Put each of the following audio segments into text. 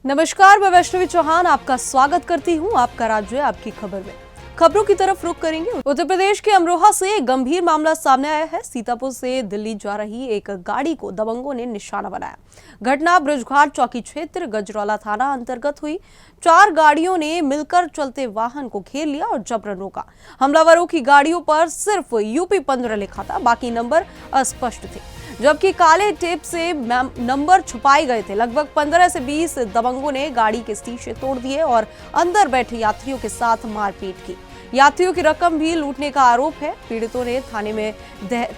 नमस्कार, मैं वैष्णवी चौहान आपका स्वागत करती हूं आपका राज्य आपकी खबर में। खबरों की तरफ रुख करेंगे। उत्तर प्रदेश के अमरोहा से एक गंभीर मामला सामने आया है। सीतापुर से दिल्ली जा रही एक गाड़ी को दबंगों ने निशाना बनाया। घटना ब्रजघाट चौकी क्षेत्र गजरौला थाना अंतर्गत हुई। 4 गाड़ियों ने मिलकर चलते वाहन को घेर लिया और जबरन रोका। हमलावरों की गाड़ियों पर सिर्फ यूपी 15 लिखा था, बाकी नंबर अस्पष्ट थे, जबकि काले टेप से नंबर छुपाए गए थे। लगभग 15 से 20 दबंगों ने गाड़ी के शीशे तोड़ दिए और अंदर बैठे यात्रियों के साथ मारपीट की। यात्रियों की रकम भी लूटने का आरोप है। पीड़ितों ने थाने में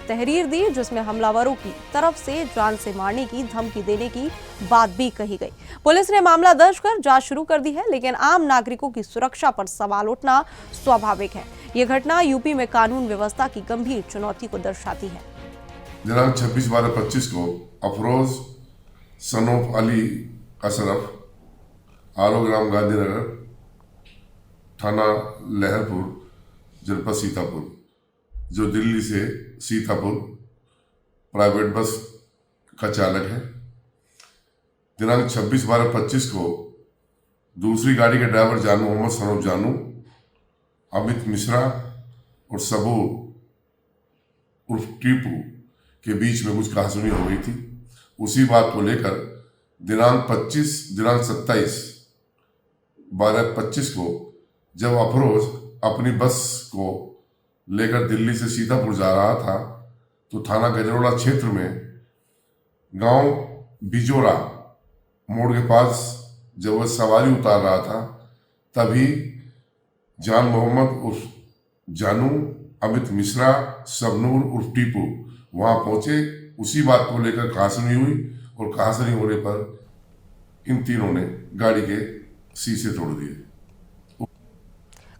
तहरीर दी, जिसमें हमलावरों की तरफ से जान से मारने की धमकी देने की बात भी कही गई। पुलिस ने मामला दर्ज कर जांच शुरू कर दी है, लेकिन आम नागरिकों की सुरक्षा पर सवाल उठना स्वाभाविक है। यह घटना यूपी में कानून व्यवस्था की गंभीर चुनौती को दर्शाती है। दिनांक 26/12/25 को अफरोज सनोफ अली अशरफ आरो ग्राम गांधीनगर थाना लहरपुर जनपद सीतापुर, जो दिल्ली से सीतापुर प्राइवेट बस का चालक है। दिनांक 26/12/25 को दूसरी गाड़ी के ड्राइवर जानू मोहम्मद सनोफ जानू, अमित मिश्रा और सबू उर्फ टीपू के बीच में कुछ कहासुनी हो गई थी। उसी बात को लेकर दिनांक 27/12/25 को जब अफरोज अपनी बस को लेकर दिल्ली से सीतापुर जा रहा था, तो थाना गजरौला क्षेत्र में गांव बिजोरा मोड़ के पास जब वह सवारी उतार रहा था, तभी जान मोहम्मद उर्फ जानू, अमित मिश्रा, सबनूर उर्फ टीपू वहां पहुंचे। उसी बात को लेकर कहासुनी हुई और कहासुनी होने पर इन तीनों ने गाड़ी के शीशे तोड़ दिए।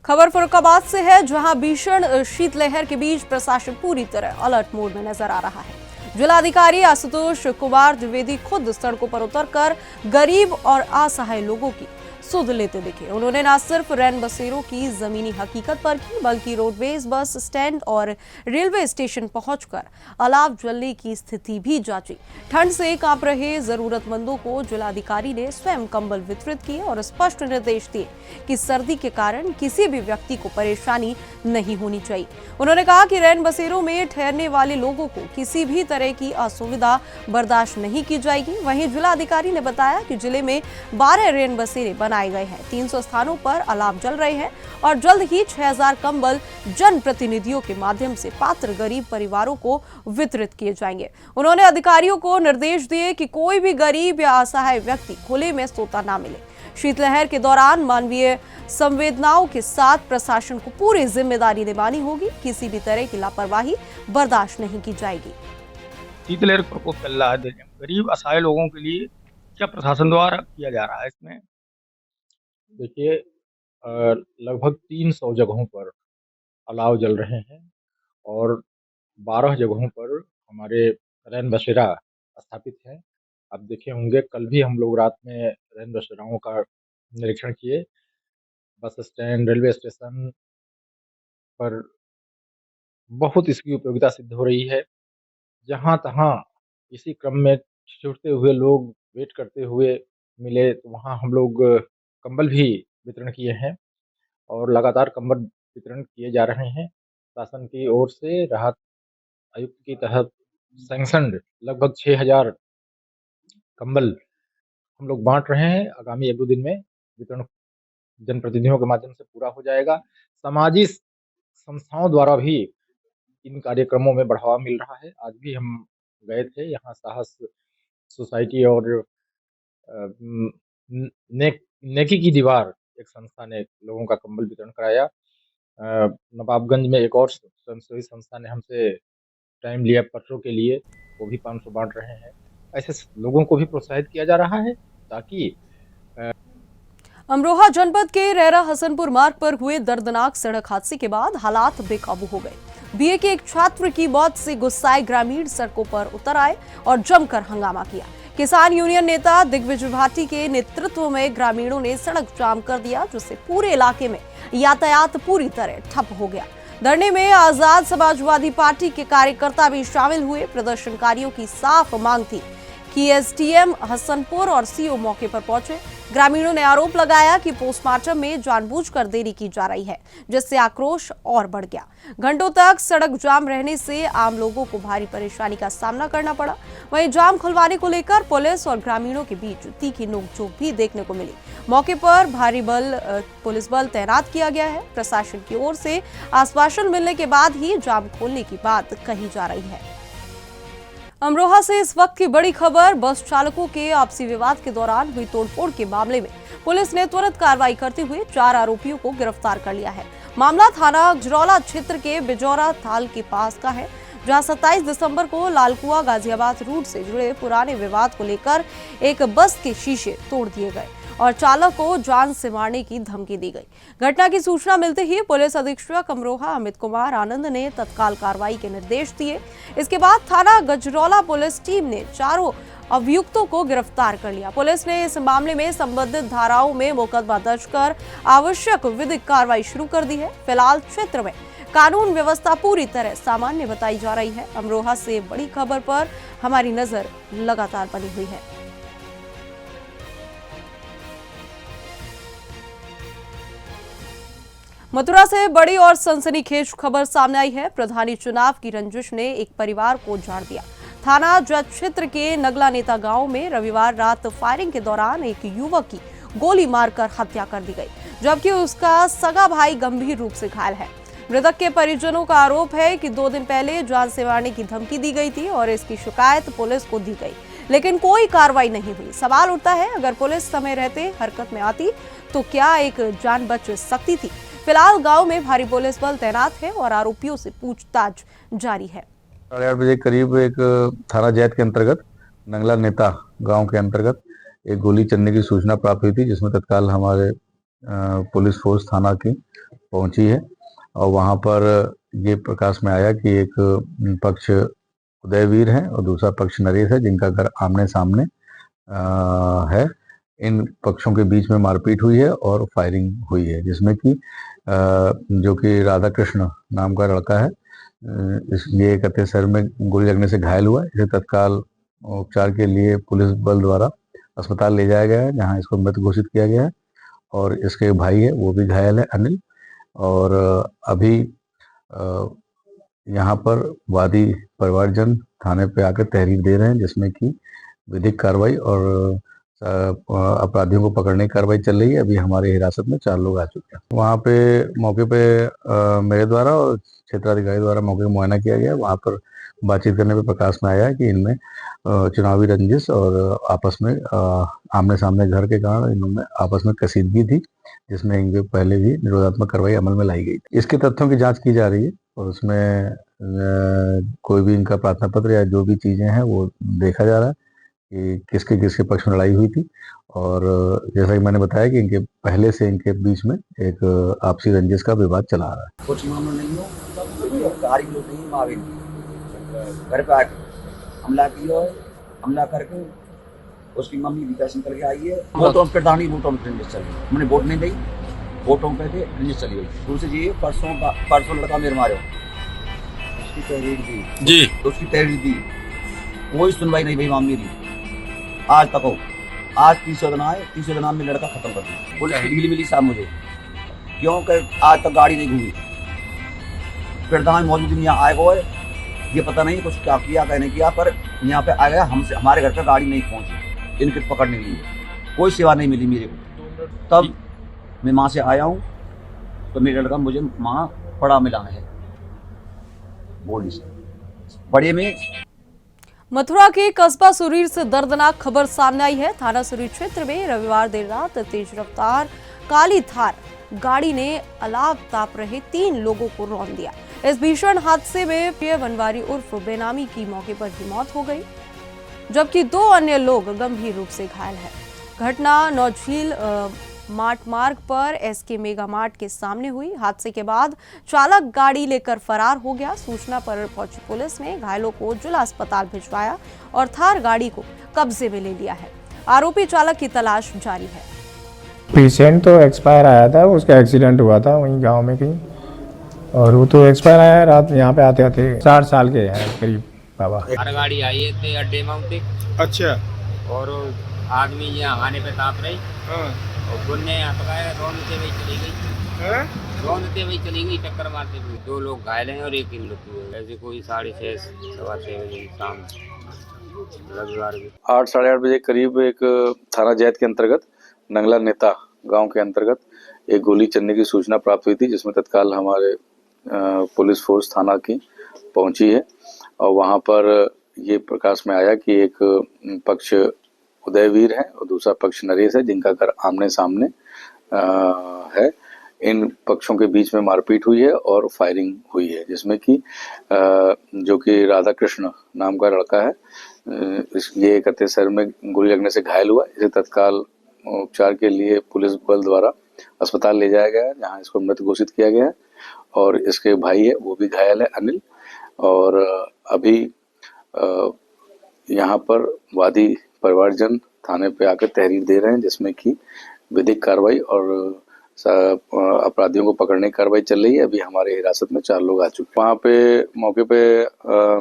खबर फरुखाबाद से है, जहां भीषण शीतलहर के बीच प्रशासन पूरी तरह अलर्ट मोड में नजर आ रहा है। जिलाधिकारी आशुतोष कुमार द्विवेदी खुद सड़कों पर उतरकर गरीब और असहाय लोगों की सुध लेते दिखे। उन्होंने न सिर्फ रैन बसेरों की जमीनी हकीकत पर की, बल्कि रोडवेज, बस स्टैंड और रेलवे स्टेशन पहुंचकर अलाव जलने की स्थिति भी जांची। ठंड से कांप रहे जरूरतमंदों को जिलाधिकारी ने स्वयं कंबल वितरित किए और स्पष्ट निर्देश दिए कि सर्दी के कारण किसी भी व्यक्ति को परेशानी नहीं होनी चाहिए। उन्होंने कहा कि रैन बसेरों में ठहरने वाले लोगों को किसी भी तरह की असुविधा बर्दाश्त नहीं की जाएगी। वहीं जिलाधिकारी ने बताया कि जिले में 12 रैन बसेरे बनाए गए हैं। 300 स्थानों पर अलाव जल रहे हैं और जल्द ही 6000 कंबल जनप्रतिनिधियों के माध्यम से पात्र गरीब परिवारों को वितरित किए जाएंगे। उन्होंने अधिकारियों को निर्देश दिए कि कोई भी गरीब या असहाय व्यक्ति खुले में सोता ना मिले। शीतलहर के दौरान मानवीय संवेदनाओं के साथ प्रशासन को पूरी जिम्मेदारी निभानी होगी। किसी भी तरह की लापरवाही बर्दाश्त नहीं की जाएगी। शीतलहर का प्रकोप चल रहा है। गरीब असहाय लोगों के लिए क्या प्रशासन द्वारा किया जा रहा है इसमें? देखिए, लगभग 300 जगहों पर अलाव जल रहे हैं और 12 जगहों पर हमारे रैन बसेरा स्थापित हैं। आप देखे होंगे, कल भी हम लोग रात में रैन बसेराओं का निरीक्षण किए। बस स्टैंड, रेलवे स्टेशन पर बहुत इसकी उपयोगिता सिद्ध हो रही है। जहाँ तहाँ इसी क्रम में छुटते हुए लोग वेट करते हुए मिले, तो वहाँ हम लोग कंबल भी वितरण किए हैं और लगातार कंबल वितरण किए जा रहे हैं। शासन की ओर से राहत आयुक्त के तहत सैंक्शनड लगभग 6000 कंबल हम लोग बांट रहे हैं। आगामी 1-2 दिन में वितरण जनप्रतिनिधियों के माध्यम से पूरा हो जाएगा। सामाजिक संस्थाओं द्वारा भी इन कार्यक्रमों में बढ़ावा मिल रहा है। आज भी हम गए थे, यहाँ साहस सोसाइटी और नेकी की दीवार एक संस्था ने लोगों का कंबल वितरण कराया। नवाबगंज में एक और स्वयंसेवी संस्था ने हमसे टाइम लिया पत्रों के लिए, वो भी 500 बांट रहे हैं। ऐसे लोगों को भी प्रोत्साहित किया जा रहा है ताकि अमरोहा जनपद के रेरा हसनपुर मार्ग पर हुए दर्दनाक सड़क हादसे के बाद हालात बेकाबू हो गए। बीए के एक छात्र की मौत से गुस्साए ग्रामीण सड़कों पर उतर आए और जमकर हंगामा किया। किसान यूनियन नेता दिग्विजय भाटी के नेतृत्व में ग्रामीणों ने सड़क जाम कर दिया, जिससे पूरे इलाके में यातायात पूरी तरह ठप हो गया। धरने में आजाद समाजवादी पार्टी के कार्यकर्ता भी शामिल हुए। प्रदर्शनकारियों की साफ मांग थी जबकि एसडीएम हसनपुर और सीओ मौके पर पहुंचे। ग्रामीणों ने आरोप लगाया कि पोस्टमार्टम में जानबूझकर देरी की जा रही है, जिससे आक्रोश और बढ़ गया। घंटों तक सड़क जाम रहने से आम लोगों को भारी परेशानी का सामना करना पड़ा। वहीं जाम खुलवाने को लेकर पुलिस और ग्रामीणों के बीच तीखी नोकझोंक भी देखने को मिली। मौके पर भारी पुलिस बल तैनात किया गया है। प्रशासन की ओर से आश्वासन मिलने के बाद ही जाम खोलने की बात कही जा रही है। अमरोहा से इस वक्त की बड़ी खबर। बस चालकों के आपसी विवाद के दौरान हुई तोड़फोड़ के मामले में पुलिस ने तुरंत कार्रवाई करते हुए 4 आरोपियों को गिरफ्तार कर लिया है। मामला थाना गजरौला क्षेत्र के बिजौरा ताल के पास का है, जहां 27 दिसंबर को लालकुआ गाजियाबाद रूट से जुड़े पुराने विवाद को लेकर एक बस के शीशे तोड़ दिए गए और चालक को जान से मारने की धमकी दी गई। घटना की सूचना मिलते ही पुलिस अधीक्षक अमरोहा अमित कुमार आनंद ने तत्काल कार्रवाई के निर्देश दिए। इसके बाद थाना गजरौला पुलिस टीम ने 4 अभियुक्तों को गिरफ्तार कर लिया। पुलिस ने इस मामले में संबंधित धाराओं में मुकदमा दर्ज कर आवश्यक विधिक कार्रवाई शुरू कर दी है। फिलहाल क्षेत्र में कानून व्यवस्था पूरी तरह सामान्य बताई जा रही है। अमरोहा से बड़ी खबर पर हमारी नजर लगातार बनी हुई है। मथुरा से बड़ी और सनसनीखेज खबर सामने आई है। प्रधानी चुनाव की रंजिश ने एक परिवार को उजाड़ दिया। थाना जज क्षेत्र के नगला नेता गांव में रविवार रात फायरिंग के दौरान एक युवक की गोली मारकर हत्या कर दी गई, जबकि उसका सगा भाई गंभीर रूप से घायल है। मृतक के परिजनों का आरोप है कि 2 दिन पहले जान से मारने की धमकी दी गई थी और इसकी शिकायत पुलिस को दी गई, लेकिन कोई कार्रवाई नहीं हुई। सवाल उठता है, अगर पुलिस समय रहते हरकत में आती तो क्या एक जान बच सकती थी? फिलहाल गांव में भारी पुलिस बल तैनात है और आरोपियों से पूछताछ जारी है। 8:30 बजे करीब एक थाना जैत के अंतर्गत नंगला नेता गांव के अंतर्गत एक गोली चलने की सूचना प्राप्त हुई थी, जिसमें तत्काल हमारे पुलिस फोर्स थाना की पहुंची है और वहां पर ये प्रकाश में आया कि एक पक्ष उदयवीर है और दूसरा पक्ष नरेश है, जिनका घर आमने सामने है। इन पक्षों के बीच में मारपीट हुई है और फायरिंग हुई है, जिसमें कि जो कि राधा कृष्ण नाम का लड़का है, ये कहते सर में गोली लगने से घायल हुआ है। इसे तत्काल उपचार के लिए पुलिस बल द्वारा अस्पताल ले जाया गया है, जहां इसको मृत घोषित किया गया है। और इसके भाई है, वो भी घायल है, अनिल। और अभी यहाँ पर वादी परिवारजन थाने पे आकर तहरीर दे रहे हैं, जिसमें कि विधिक कार्रवाई और अपराधियों को पकड़ने की कार्रवाई चल रही है। अभी हमारे हिरासत में 4 लोग आ चुके हैं। वहाँ पे मौके पे मेरे द्वारा और क्षेत्राधिकारी द्वारा मौके का मुआयना किया गया। वहाँ पर बातचीत करने पे प्रकाश में आया कि इनमें चुनावी रंजिश और आपस में आमने सामने घर के कारण इनमें आपस में कसीदगी थी, जिसमें इनके पहले भी निरोधात्मक कार्रवाई अमल में लाई गई थी। इसके तथ्यों की जाँच की जा रही है और उसमें कोई भी इनका प्रार्थना पत्र या जो भी चीजें हैं वो देखा जा रहा है कि किसके किसके पक्ष में लड़ाई हुई थी। और जैसा कि मैंने बताया कि इनके पहले से इनके बीच में एक आपसी रंजिश का विवाद चला आ रहा है। कुछ मामला नहीं हो, कारी लोग नहीं मावे घर पे आके हमला किया है। हमला करके उसकी मम्मी विकास करके आई है। वोटों पे प्रधानी वोटों में रंजिश चल रही, मैंने वोट नहीं दी, वोटों पे थे रंजिश चली गई। दूसरी जी परसों लड़का मेरे मारे, उसकी तहरीर दी जी, उसकी तहरीर दी, कोई सुनवाई नहीं भाई मामले दी आज तक हो। आज 30 दिन आए, 30 दिन में लड़का खत्म कर दिया। बोले डील मिली साहब मुझे, क्यों कर आज तक गाड़ी नहीं घूमी। प्रधान मौजूद यहाँ आए हुए, ये पता नहीं कुछ क्या किया क्या नहीं किया, पर यहाँ पे आ गया हमसे, हमारे घर पे गाड़ी नहीं पहुंची इनके पकड़ने के लिए, कोई सेवा नहीं मिली मेरे को। तब मैं माँ से आया हूँ तो मेरा लड़का मुझे माँ पड़ा मिला है बोली से बड़े में। मथुरा के कस्बा सुरीर से दर्दनाक खबर सामने आई है। थाना सुरीर क्षेत्र में रविवार देर रात तेज रफ्तार काली थार गाड़ी ने अलाव ताप रहे 3 लोगों को रौंद दिया। इस भीषण हादसे में प्रिय बनवारी उर्फ बेनामी की मौके पर ही मौत हो गई, जबकि 2 अन्य लोग गंभीर रूप से घायल हैं। घटना नौझील मार्ट मार्ग पर एसके मेगा मार्ट के सामने हुई। हादसे के बाद चालक गाड़ी लेकर फरार हो गया। सूचना पर पहुंची पुलिस ने घायलों को जिला अस्पताल भिजवाया और थार गाड़ी को कब्जे में ले लिया है। आरोपी चालक की तलाश जारी है। पेशेंट तो एक्सपायर आया था, उसका एक्सीडेंट हुआ था वहीं गांव में कहीं, और वो तो एक्सपायर आया रात यहाँ पे आते आते 4 साल के हैं करीब। बाबा। हर गाड़ी आई है थे अड्डे में उनके। अच्छा। और आदमी यहाँ आने पे ताप रही। हाँ। और बुनने यहाँ पकाया रोनते हुए चली गई। रोनते हुए चली गई टक्कर मारते हुए। 2 लोग घायल हैं और 1 की मृत्यु है। ऐसे कोई 6:30 सवा 6 बजे शाम रविवार को 8 साढ़े 8 बजे करीब एक थाना जैत के अंतर्गत नंगला नेता गांव के अंतर्गत एक गोली चलने की सूचना प्राप्त हुई थी, जिसमें तत्काल हमारे पुलिस फोर्स थाना की पहुंची है और वहां पर ये प्रकाश में आया कि एक पक्ष उदयवीर है और दूसरा पक्ष नरेश है, जिनका घर आमने सामने है। इन पक्षों के बीच में मारपीट हुई है और फायरिंग हुई है, जिसमें कि जो कि राधा कृष्ण नाम का लड़का है, ये करते सर में गोली लगने से घायल हुआ। इसे तत्काल उपचार के लिए पुलिस बल द्वारा अस्पताल ले जाया गया है, जहां इसको मृत घोषित किया गया है। और इसके भाई है वो भी घायल है, अनिल। और अभी यहाँ पर वादी परिवारजन थाने पे आकर तहरीर दे रहे हैं, जिसमें कि विधिक कार्रवाई और अपराधियों को पकड़ने की कार्रवाई चल रही है। अभी हमारे हिरासत में 4 लोग आ चुके हैं। वहाँ पे मौके पे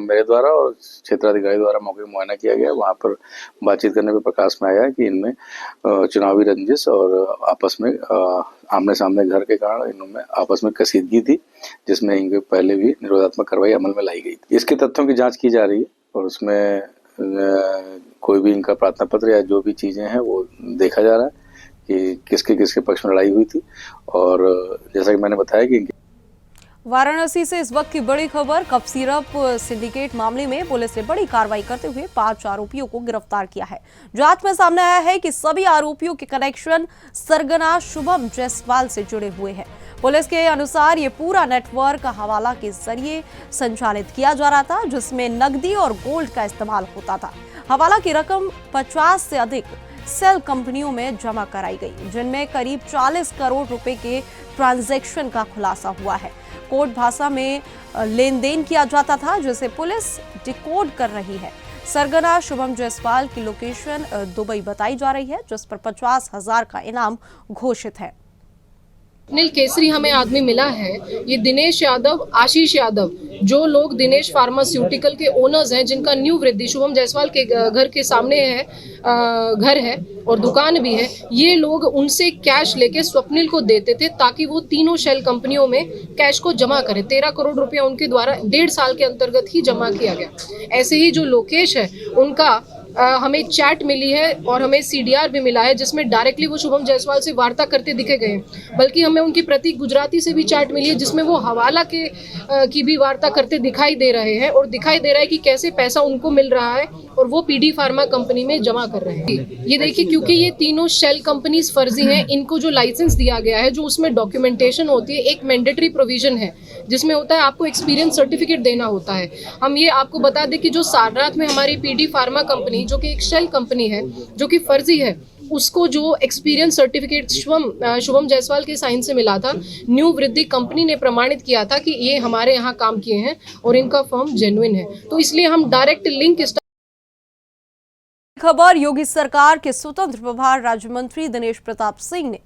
मेरे द्वारा और क्षेत्राधिकारी द्वारा मौके पर मुआयना किया गया। वहाँ पर बातचीत करने पे प्रकाश में आया कि इनमें चुनावी रंजिश और आपस में आमने सामने घर के कारण इनमें आपस में कसीदगी थी, जिसमें इनके पहले भी निरोधात्मक कार्रवाई अमल में लाई गई थी। इसके तथ्यों की जाँच की जा रही है और उसमें कोई भी इनका प्रार्थना पत्र या जो भी चीजें हैं वो देखा जा रहा है कि किसके किसके पक्ष में लड़ाई हुई थी। और जैसा कि मैंने बताया कि वाराणसी से इस वक्त की बड़ी खबर। कफ सिरप सिंडिकेट मामले में पुलिस ने बड़ी कार्रवाई करते हुए 5 आरोपियों को गिरफ्तार किया है। जांच में सामने आया है कि सभी आरोपियों के कनेक्शन सरगना शुभम जायसवाल से जुड़े हुए हैं। पुलिस के अनुसार ये पूरा नेटवर्क हवाला के जरिए संचालित किया जा रहा था, जिसमें नकदी और गोल्ड का इस्तेमाल होता था। हवाला की रकम 50 से अधिक सेल कंपनियों में जमा कराई गई, जिनमें करीब 40 करोड़ रुपए के ट्रांजैक्शन का खुलासा हुआ है। कोड भाषा में लेन देन किया जाता था, जिसे पुलिस डिकोड कर रही है। सरगना शुभम जायसवाल की लोकेशन दुबई बताई जा रही है, जिस पर 50,000 का इनाम घोषित है। अनिल केसरी हमें आदमी मिला है। ये दिनेश यादव, आशीष यादव, जो लोग दिनेश फार्मास्यूटिकल के ओनर्स हैं, जिनका न्यू वृद्धि शुभम जायसवाल के घर के सामने है, घर है और दुकान भी है। ये लोग उनसे कैश लेके स्वप्निल को देते थे ताकि वो तीनों शेल कंपनियों में कैश को जमा करे। 13 करोड़ रुपया उनके द्वारा 1.5 साल के अंतर्गत ही जमा किया गया। ऐसे ही जो लोकेश है उनका हमें चैट मिली है और हमें सीडीआर भी मिला है, जिसमें डायरेक्टली वो शुभम जायसवाल से वार्ता करते दिखे गए। बल्कि हमें उनकी प्रतीक गुजराती से भी चैट मिली है, जिसमें वो हवाला की भी वार्ता करते दिखाई दे रहे हैं और दिखाई दे रहा है कि कैसे पैसा उनको मिल रहा है और वो पीडी फार्मा कंपनी में जमा कर रहे हैं। ये देखिए, क्योंकि ये तीनों शेल कंपनीज फर्जी हैं, इनको जो लाइसेंस दिया गया है, जो उसमें डॉक्यूमेंटेशन होती है, एक मैंडेटरी प्रोविजन है जिसमें होता है आपको एक्सपीरियंस सर्टिफिकेट देना होता है। हम ये आपको बता दें कि जो सारनाथ में हमारी पीडी फार्मा कंपनी, जो कि एक शेल कंपनी है जो कि फर्जी है, उसको जो एक्सपीरियंस सर्टिफिकेट शुभम जायसवाल के साइन से मिला था, न्यू वृद्धि कंपनी ने प्रमाणित किया था कि ये हमारे यहाँ काम किए हैं और इनका फर्म जेन्युइन है। तो इसलिए हम डायरेक्ट लिंक खबर। योगी सरकार के स्वतंत्र प्रभार राज्य मंत्री दिनेश प्रताप सिंह ने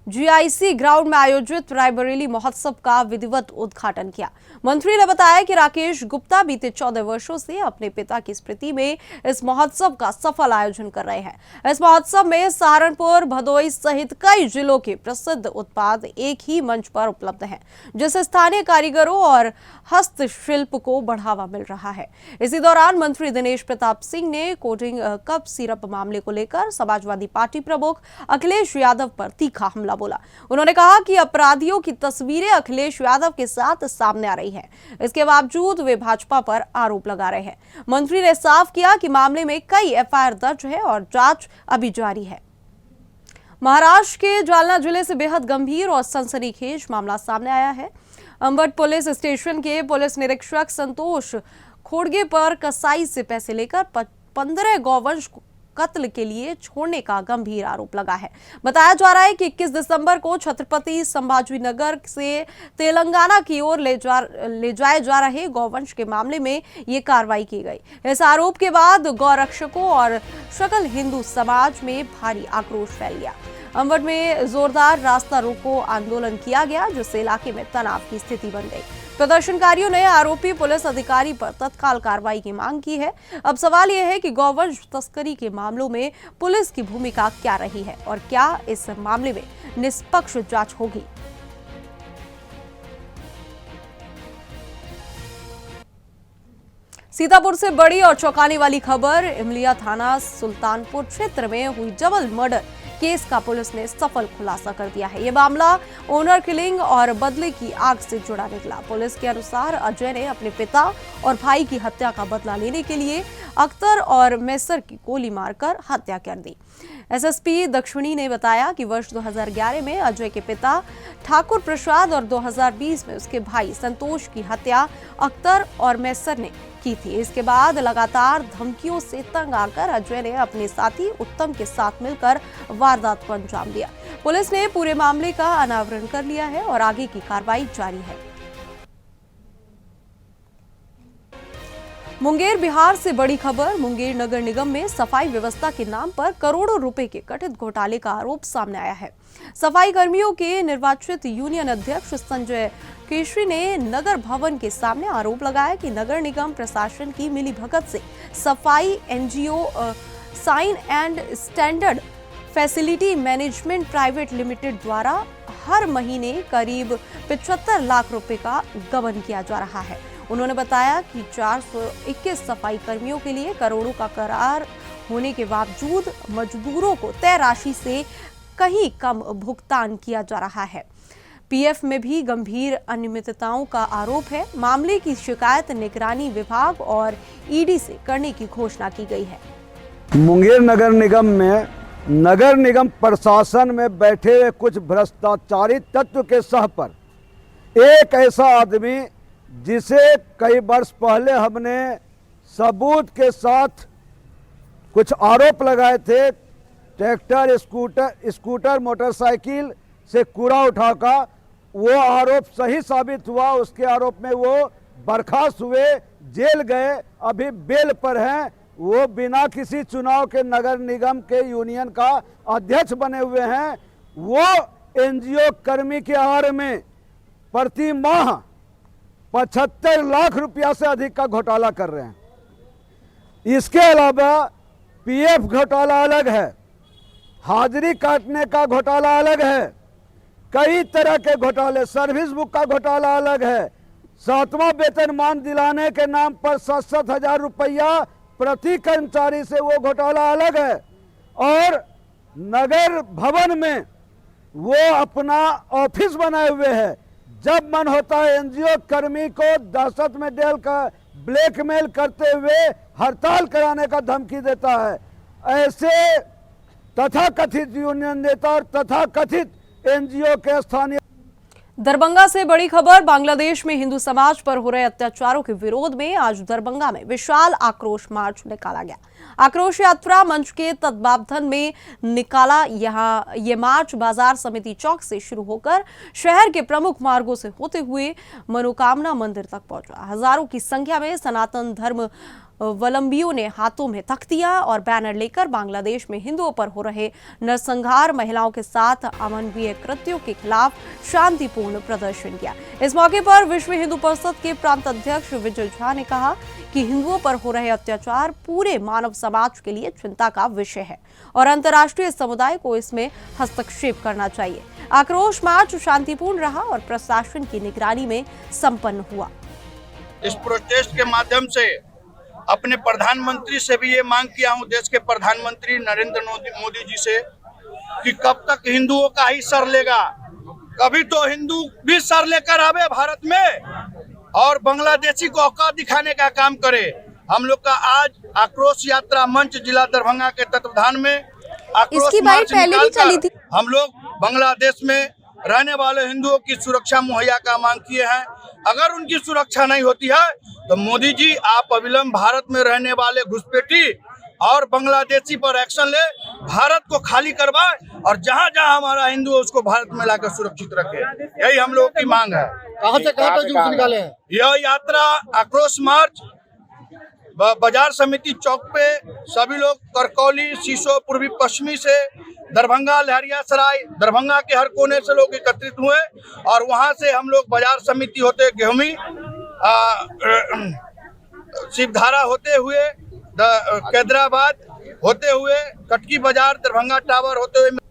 जीआईसी ग्राउंड में आयोजित रायबरेली महोत्सव का विधिवत उद्घाटन किया। मंत्री ने बताया कि राकेश गुप्ता बीते 14 वर्षों से अपने पिता की स्मृति में इस महोत्सव का सफल आयोजन कर रहे हैं। इस महोत्सव में सहारनपुर, भदोही सहित कई जिलों के प्रसिद्ध उत्पाद एक ही मंच पर उपलब्ध हैं, जिससे स्थानीय कारीगरों और हस्तशिल्प को बढ़ावा मिल रहा है। इसी दौरान मंत्री दिनेश प्रताप सिंह ने कोडिंग कप सिरप मामले को लेकर समाजवादी पार्टी प्रमुख अखिलेश यादव पर तीखा हमला बोला। उन्होंने कहा कि अपराधियों की तस्वीरें अखिलेश यादव के साथ सामने आ रही हैं, इसके बावजूद वे भाजपा पर आरोप लगा रहे हैं। मंत्री ने साफ किया कि मामले में कई एफआईआर दर्ज है और जांच अभी जारी है। महाराष्ट्र के जालना जिले से बेहद गंभीर और सनसनीखेज मामला सामने आया है। अंबट पुलिस स्टेशन के पुलिस निरीक्षक संतोष खोड़गे पर कसाई से पैसे लेकर 15 गौवंश कत्ल के लिए छोड़ने का गंभीर आरोप लगा है। बताया जा रहा है कि 21 दिसंबर को छत्रपति संभाजी नगर से तेलंगाना की ओर ले जाए जा रहे गौवंश के मामले में ये कार्रवाई की गई। इस आरोप के बाद गौरक्षकों और सकल हिंदू समाज में भारी आक्रोश फैल गया। अंबट में जोरदार रास्ता रोको आंदोलन किया गया, जिससे इलाके में तनाव की स्थिति बन गई। प्रदर्शनकारियों ने आरोपी पुलिस अधिकारी पर तत्काल कार्रवाई की मांग की है। अब सवाल यह है कि गौवंश तस्करी के मामलों में पुलिस की भूमिका क्या रही है और क्या इस मामले में निष्पक्ष जांच होगी। सीतापुर से बड़ी और चौंकाने वाली खबर। इमलिया थाना सुल्तानपुर क्षेत्र में हुई डबल मर्डर केस का पुलिस ने सफल खुलासा कर दिया है। यह मामला ओनर किलिंग और बदले की आग से जुड़ा निकला। पुलिस के अनुसार अजय ने अपने पिता और भाई की हत्या का बदला लेने के लिए अख्तर और मैसर की गोली मारकर हत्या कर दी। एसएसपी दक्षिणी ने बताया कि वर्ष 2011 में अजय के पिता ठाकुर प्रसाद और 2020 में उसके भाई संतोष की हत्या अख्तर और मैसर ने की थी। इसके बाद लगातार धमकियों से तंग आकर अजय ने अपने साथी उत्तम के साथ मिलकर वारदात को अंजाम दिया। पुलिस ने पूरे मामले का अनावरण कर लिया है और आगे की कार्रवाई जारी है। मुंगेर बिहार से बड़ी खबर। मुंगेर नगर निगम में सफाई व्यवस्था के नाम पर करोड़ों रुपए के कथित घोटाले का आरोप सामने आया है। सफाई कर्मियों के निर्वाचित यूनियन अध्यक्ष संजय केसरी ने नगर भवन के सामने आरोप लगाया कि नगर निगम प्रशासन की मिलीभगत से सफाई NGO sign and standard facility management private limited द्वारा हर महीने करीब 75 लाख रुपए का गबन किया जा रहा है। उन्होंने बताया कि 421 सफाई कर्मियों के लिए करोड़ों का करार होने के बावजूद मजदूरों को तय राशि से कहीं कम भुगतान किया जा रहा है। पीएफ में भी गंभीर अनियमितताओं का आरोप है। मामले की शिकायत निगरानी विभाग और ईडी से करने की घोषणा की गई है। मुंगेर नगर निगम में नगर निगम प्रशासन में बैठे हुए कुछ भ्रष्टाचारी तत्व के सह पर एक ऐसा आदमी जिसे कई वर्ष पहले हमने सबूत के साथ कुछ आरोप लगाए थे, ट्रैक्टर स्कूटर मोटरसाइकिल से कूड़ा उठाकर, वो आरोप सही साबित हुआ। उसके आरोप में वो बर्खास्त हुए, जेल गए, अभी बेल पर हैं। वो बिना किसी चुनाव के नगर निगम के यूनियन का अध्यक्ष बने हुए हैं। वो एनजीओ कर्मी के आड़ में प्रति माह 75 लाख रुपया से अधिक का घोटाला कर रहे हैं। इसके अलावा पीएफ घोटाला अलग है, हाजिरी काटने का घोटाला अलग है, कई तरह के घोटाले, सर्विस बुक का घोटाला अलग है, 7वां वेतनमान दिलाने के नाम पर 7-7 हजार रुपया प्रति कर्मचारी से वो घोटाला अलग है। और नगर भवन में वो अपना ऑफिस बनाए हुए हैं। जब मन होता है एनजीओ कर्मी को दहशत में डाल कर ब्लैकमेल करते हुए हड़ताल कराने का धमकी देता है। ऐसे तथाकथित यूनियन नेता और तथाकथित एनजीओ के स्थानीय। दरभंगा से बड़ी खबर। बांग्लादेश में हिंदू समाज पर हो रहे अत्याचारों के विरोध में आज दरभंगा में विशाल आक्रोश मार्च निकाला गया। आक्रोश यात्रा मंच के तत्वावधान में निकाला। ये मार्च बाजार समिति चौक से शुरू होकर शहर के प्रमुख मार्गों से होते हुए मनोकामना मंदिर तक पहुंचा। हजारों की संख्या में सनातन धर्म वलंबियों ने हाथों में तख्तियां और बैनर लेकर बांग्लादेश में हिंदुओं पर हो रहे नरसंहार, महिलाओं के साथ अमानवीय कृत्यों के खिलाफ शांतिपूर्ण प्रदर्शन किया। इस मौके पर विश्व हिंदू परिषद के प्रांत अध्यक्ष विजय झा ने कहा कि हिंदुओं पर हो रहे अत्याचार पूरे मानव समाज के लिए चिंता का विषय है और अंतर्राष्ट्रीय समुदाय को इसमें हस्तक्षेप करना चाहिए। आक्रोश मार्च शांतिपूर्ण रहा और प्रशासन की निगरानी में संपन्न हुआ। इस प्रोटेस्ट के माध्यम से अपने प्रधानमंत्री से भी ये मांग किया हूँ, देश के प्रधानमंत्री नरेंद्र मोदी जी से, कि कब तक हिंदुओं का ही सर लेगा। कभी तो हिंदू भी सर लेकर आवे भारत में और बांग्लादेशी को औकात दिखाने का काम करे। हम लोग का आज आक्रोश यात्रा मंच जिला दरभंगा के तत्वावधान में आक्रोश मार्च निकालकर हम लोग बांग्लादेश में रहने वाले हिंदुओं की सुरक्षा मुहैया का मांग किए हैं। अगर उनकी सुरक्षा नहीं होती है तो मोदी जी आप अविलंब भारत में रहने वाले घुसपैठी और बांग्लादेशी पर एक्शन ले, भारत को खाली करवाए और जहां जहां हमारा हिंदू है उसको भारत में लाकर सुरक्षित रखे। यही हम लोगों की मांग है। कहां से कहां तक जुलूस निकाले हैं? यह यात्रा आक्रोश मार्च बाजार समिति चौक पे सभी लोग करकौली, सीसो, पूर्वी पश्चिमी से दरभंगा, लहरियासराय, दरभंगा के हर कोने से लोग एकत्रित हुए और वहां से हम लोग बाजार समिति होते गेहूमी, शिवधारा होते हुए, कैदराबाद होते हुए, कटकी बाजार, दरभंगा टावर होते हुए।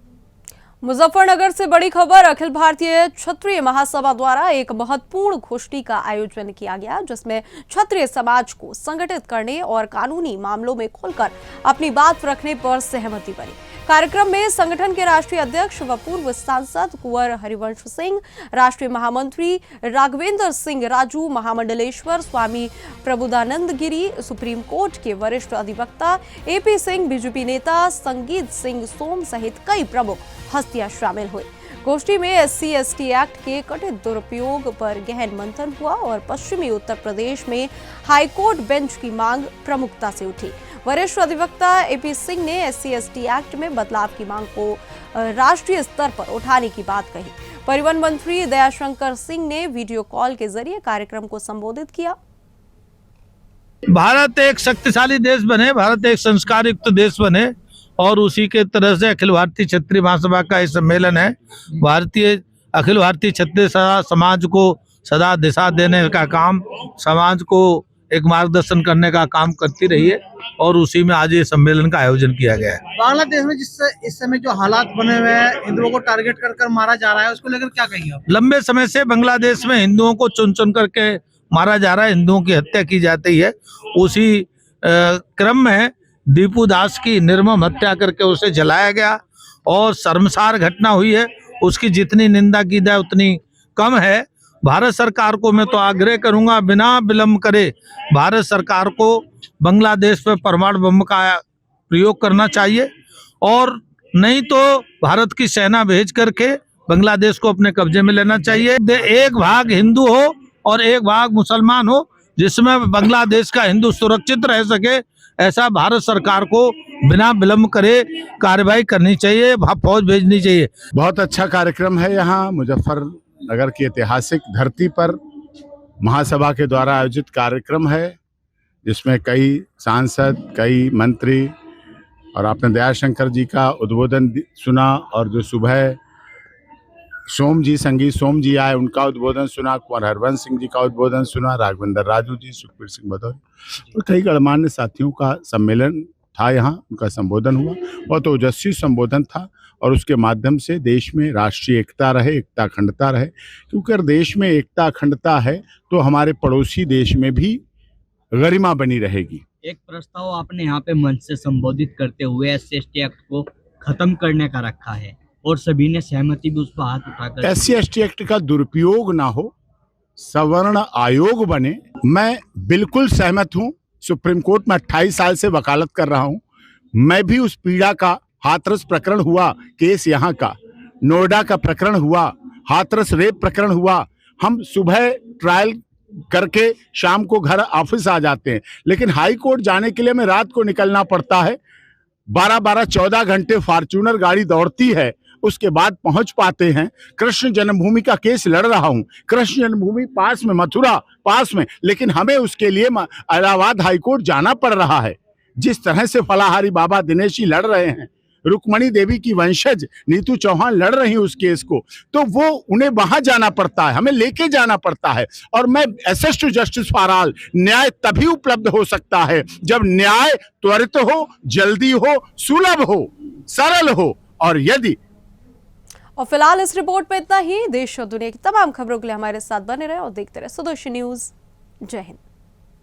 मुजफ्फरनगर से बड़ी खबर। अखिल भारतीय क्षत्रिय महासभा द्वारा एक महत्वपूर्ण गोष्ठी का आयोजन किया गया, जिसमें क्षत्रिय समाज को संगठित करने और कानूनी मामलों में खुलकर अपनी बात रखने पर सहमति बनी। कार्यक्रम में संगठन के राष्ट्रीय अध्यक्ष व पूर्व सांसद कुंवर हरिवंश सिंह, राष्ट्रीय महामंत्री राघवेंद्र सिंह राजू, महामंडलेश्वर स्वामी प्रबुद्धानंद गिरी, सुप्रीम कोर्ट के वरिष्ठ अधिवक्ता एपी सिंह, बीजेपी नेता संगीत सिंह सोम सहित कई प्रमुख हस्तियां शामिल हुई। गोष्ठी में SC/ST एक्ट के कथित दुरुपयोग पर गहन मंथन हुआ और पश्चिमी उत्तर प्रदेश में हाईकोर्ट बेंच की मांग प्रमुखता से उठी। वरिष्ठ अधिवक्ता एपी सिंह ने SC/ST एक्ट में बदलाव की मांग को राष्ट्रीय स्तर पर उठाने की बात कही। परिवहन मंत्री दयाशंकर सिंह ने वीडियो कॉल के जरिए कार्यक्रम को संबोधित किया। भारत एक शक्तिशाली देश बने, भारत एक संस्कार युक्त देश बने और उसी के तरह से अखिल भारतीय क्षत्रिय महासभा का ये सम्मेलन है। अखिल भारतीय क्षत्रिय समाज को सदा दिशा देने का काम, समाज को एक मार्गदर्शन करने का काम करती रही है और उसी में आज ये सम्मेलन का आयोजन किया गया है। बांग्लादेश में इस समय जो हालात बने हुए हैं, हिंदुओं को टारगेट कर मारा जा रहा है, उसको लेकर क्या कहेंगे आप? लंबे समय से बांग्लादेश में हिंदुओं को चुन चुन करके मारा जा रहा है, हिंदुओं की हत्या की जाती है। उसी क्रम में दीपू दास की निर्मम हत्या करके उसे जलाया गया और शर्मसार घटना हुई है। उसकी जितनी निंदा की जाए उतनी कम है। भारत सरकार को मैं तो आग्रह करूंगा, बिना विलंब करे भारत सरकार को बांग्लादेश पे परमाणु बम का प्रयोग करना चाहिए और नहीं तो भारत की सेना भेज करके बांग्लादेश को अपने कब्जे में लेना चाहिए। एक भाग हिंदू हो और एक भाग मुसलमान हो, जिसमें बांग्लादेश का हिंदू सुरक्षित रह सके, ऐसा भारत सरकार को बिना विलंब करे कार्रवाई करनी चाहिए, फौज भेजनी चाहिए। बहुत अच्छा कार्यक्रम है। यहाँ मुजफ्फरनगर की ऐतिहासिक धरती पर महासभा के द्वारा आयोजित कार्यक्रम है, जिसमें कई सांसद, कई मंत्री और आपने दयाशंकर जी का उद्बोधन सुना और जो सुबह संगीत सोम जी आए उनका उद्बोधन सुना, कुंवर हरवंश सिंह जी का उद्बोधन सुना, राघवेंद्र राजू जी, सुखबीर सिंह भदौरिया और कई गणमान्य साथियों का सम्मेलन था। यहाँ उनका संबोधन हुआ, बहुत ओजस्वी संबोधन था और उसके माध्यम से देश में राष्ट्रीय एकता रहे, एकता अखंडता रहे, क्योंकि अगर देश में एकता अखंडता है तो हमारे पड़ोसी देश में भी गरिमा बनी रहेगी। एक प्रस्ताव आपने यहाँ पे मंच से संबोधित करते हुए SC/ST एक्ट को खत्म करने का रखा है और सभी ने सहमति भी उस पर हाथ उठाकर। SC/ST एक्ट का दुरुपयोग ना हो, सवर्ण आयोग बने, मैं बिल्कुल सहमत हूँ। सुप्रीम कोर्ट में 28 साल से वकालत कर रहा हूँ। मैं भी उस पीड़ा का, हाथरस प्रकरण हुआ केस यहाँ का, नोएडा का प्रकरण हुआ, हाथरस रेप प्रकरण हुआ, हम सुबह ट्रायल करके शाम को घर ऑफिस आ जाते हैं, लेकिन हाई कोर्ट जाने के लिए हमें रात को निकलना पड़ता है। 12-14 घंटे फॉर्च्यूनर गाड़ी दौड़ती है, उसके बाद पहुंच पाते हैं। कृष्ण जन्मभूमि का केस लड़ रहा हूं, कृष्ण जन्मभूमि पास में, मथुरा पास में, लेकिन हमें उसके लिए इलाहाबाद हाईकोर्ट जाना पड़ रहा है। जिस तरह से फलाहारी बाबा दिनेश जी लड़ रहे हैं, रुक्मणी देवी की वंशज नीतू चौहान लड़ रही उस केस को, तो वो उन्हें वहां जाना पड़ता है, हमें लेके जाना पड़ता है। और मैं access to justice for all, न्याय तभी उपलब्ध हो सकता है जब न्याय त्वरित हो, जल्दी हो, सुलभ हो, सरल हो। और यदि और फिलहाल इस रिपोर्ट में इतना ही। देश और दुनिया की तमाम खबरों के लिए हमारे साथ बने रहे और देखते रहे स्वदेशी न्यूज। जय हिंद।